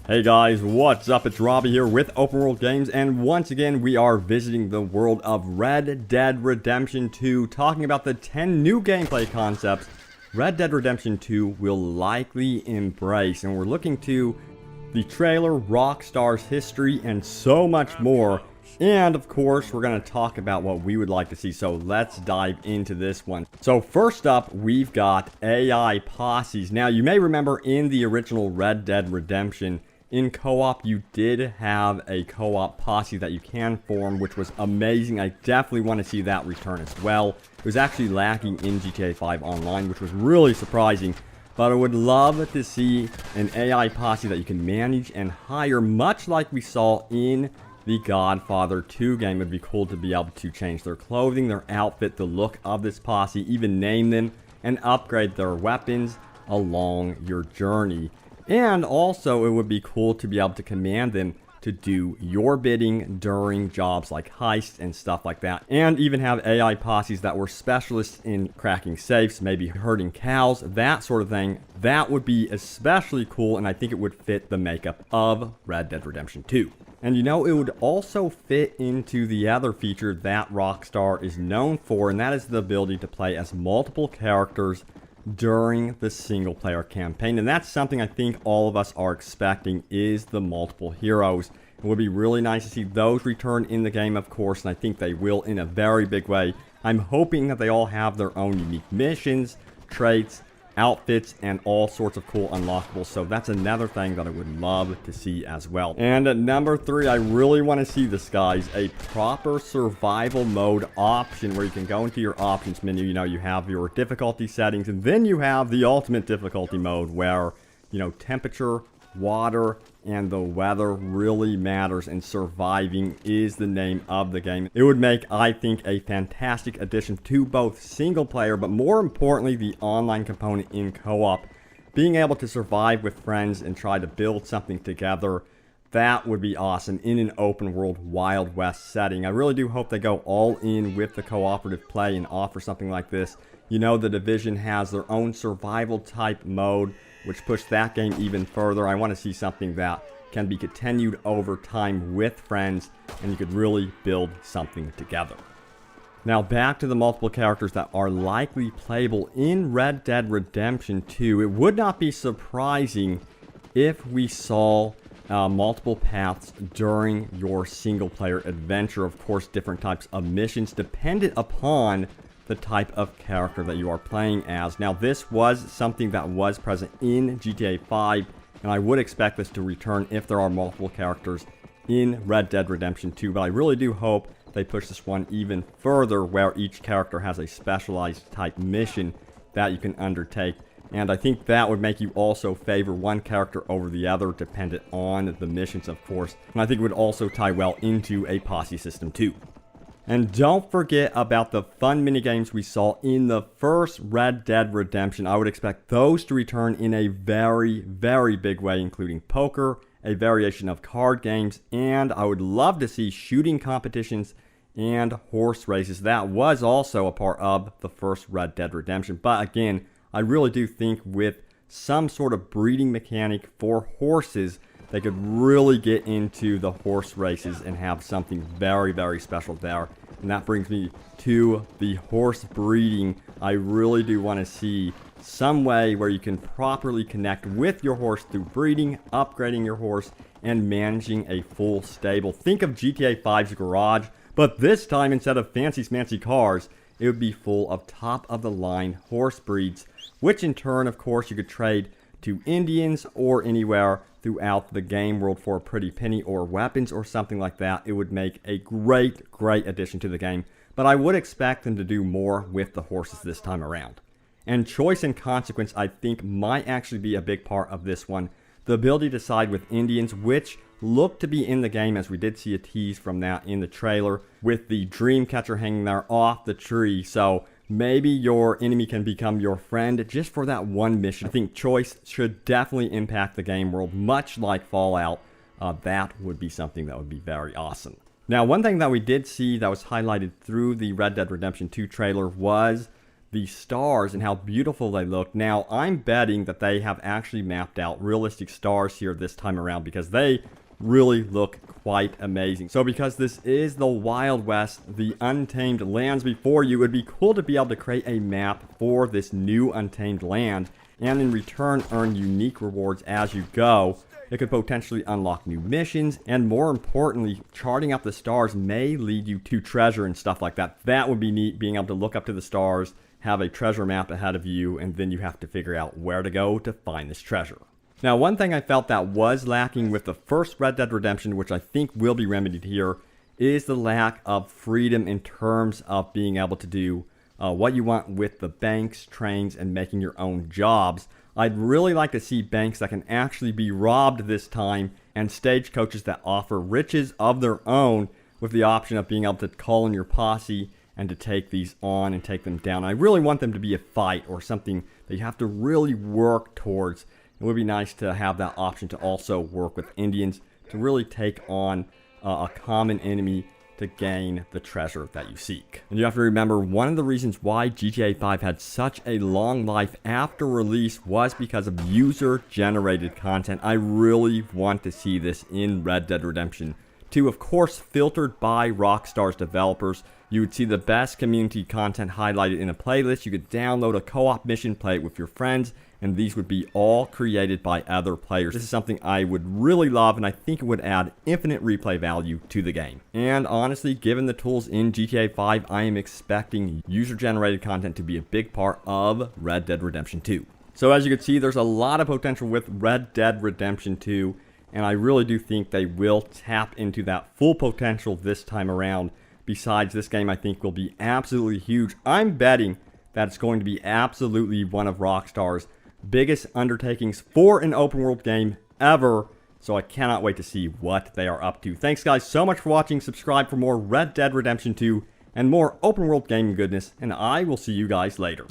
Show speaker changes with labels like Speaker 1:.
Speaker 1: Hey guys, what's up? It's Robbie here with Open World Games, and once again we are visiting the world of Red Dead Redemption 2, talking about the 10 new gameplay concepts Red Dead Redemption 2 will likely embrace, and we're looking to the trailer, Rockstar's history, and so much more. And of course, we're going to talk about what we would like to see, so let's dive into this one. So first up, we've got AI posses. Now, you may remember in the original Red Dead Redemption, in co-op, you did have a co-op posse that you can form, which was amazing. I definitely want to see that return as well. It was actually lacking in GTA 5 Online, which was really surprising. But I would love to see an AI posse that you can manage and hire, much like we saw in the Godfather 2 game. It would be cool to be able to change their clothing, their outfit, the look of this posse, even name them, and upgrade their weapons along your journey. And also, it would be cool to be able to command them to do your bidding during jobs like heists and stuff like that. And even have AI posses that were specialists in cracking safes, maybe herding cows, that sort of thing. That would be especially cool, and I think it would fit the makeup of Red Dead Redemption 2. And you know, it would also fit into the other feature that Rockstar is known for, and that is the ability to play as multiple characters during the single player campaign. And that's something I think all of us are expecting, is the multiple heroes. It would be really nice to see those return in the game, of course, and I think they will in a very big way. I'm hoping that they all have their own unique missions, traits, outfits, and all sorts of cool unlockables. So that's another thing that I would love to see as well. And at number 3, I really want to see this, guys, a proper survival mode option where you can go into your options menu. You know, you have your difficulty settings, and then you have the ultimate difficulty mode where, you know, temperature, water, and the weather really matters, and surviving is the name of the game. It would make, I think, a fantastic addition to both single player, but more importantly, the online component in co-op. Being able to survive with friends and try to build something together, that would be awesome in an open world Wild West setting. I really do hope they go all in with the cooperative play and offer something like this. You know, The Division has their own survival type mode, which pushed that game even further. I want to see something that can be continued over time with friends, and you could really build something together. Now back to the multiple characters that are likely playable in Red Dead Redemption 2. It would not be surprising if we saw multiple paths during your single player adventure. Of course, different types of missions dependent upon the type of character that you are playing as. Now, this was something that was present in GTA 5, and I would expect this to return if there are multiple characters in Red Dead Redemption 2, but I really do hope they push this one even further, where each character has a specialized type mission that you can undertake. And I think that would make you also favor one character over the other, dependent on the missions, of course. And I think it would also tie well into a posse system too. And don't forget about the fun minigames we saw in the first Red Dead Redemption. I would expect those to return in a very, very big way, including poker, a variation of card games, and I would love to see shooting competitions and horse races. That was also a part of the first Red Dead Redemption. But again, I really do think with some sort of breeding mechanic for horses, they could really get into the horse races and have something very, very special there. And that brings me to the horse breeding. I really do want to see some way where you can properly connect with your horse through breeding, upgrading your horse, and managing a full stable. Think of GTA 5's garage, but this time instead of fancy smancy cars, it would be full of top-of-the-line horse breeds, which in turn, of course, you could trade to Indians or anywhere throughout the game world for a pretty penny, or weapons or something like that. It would make a great, great addition to the game, but I would expect them to do more with the horses this time around. And choice and consequence, I think, might actually be a big part of this one. The ability to side with Indians, which look to be in the game, as we did see a tease from that in the trailer, with the dream catcher hanging there off the tree. So maybe your enemy can become your friend just for that one mission. I think choice should definitely impact the game world, much like Fallout. That would be something that would be very awesome. Now, one thing that we did see that was highlighted through the Red Dead Redemption 2 trailer was the stars and how beautiful they look. Now, I'm betting that they have actually mapped out realistic stars here this time around because they really look quite amazing. So because this is the Wild West, the untamed lands before you, it would be cool to be able to create a map for this new untamed land and in return earn unique rewards as you go. It could potentially unlock new missions, and more importantly, charting out the stars may lead you to treasure and stuff like that. That would be neat, being able to look up to the stars, have a treasure map ahead of you, and then you have to figure out where to go to find this treasure. Now, one thing I felt that was lacking with the first Red Dead Redemption, which I think will be remedied here, is the lack of freedom in terms of being able to do what you want with the banks, trains, and making your own jobs. I'd really like to see banks that can actually be robbed this time and stagecoaches that offer riches of their own with the option of being able to call in your posse and to take these on and take them down. I really want them to be a fight or something that you have to really work towards. It would be nice to have that option to also work with Indians to really take on a common enemy to gain the treasure that you seek. And you have to remember, one of the reasons why GTA 5 had such a long life after release was because of user-generated content. I really want to see this in Red Dead Redemption 2, of course, filtered by Rockstar's developers. You would see the best community content highlighted in a playlist. You could download a co-op mission, play it with your friends, and these would be all created by other players. This is something I would really love, and I think it would add infinite replay value to the game. And honestly, given the tools in GTA 5, I am expecting user-generated content to be a big part of Red Dead Redemption 2. So as you can see, there's a lot of potential with Red Dead Redemption 2, and I really do think they will tap into that full potential this time around. Besides, this game I think will be absolutely huge. I'm betting that it's going to be absolutely one of Rockstar's biggest undertakings for an open world game ever, so I cannot wait to see what they are up to. Thanks guys so much for watching. Subscribe for more Red Dead Redemption 2 and more open world gaming goodness, and I will see you guys later.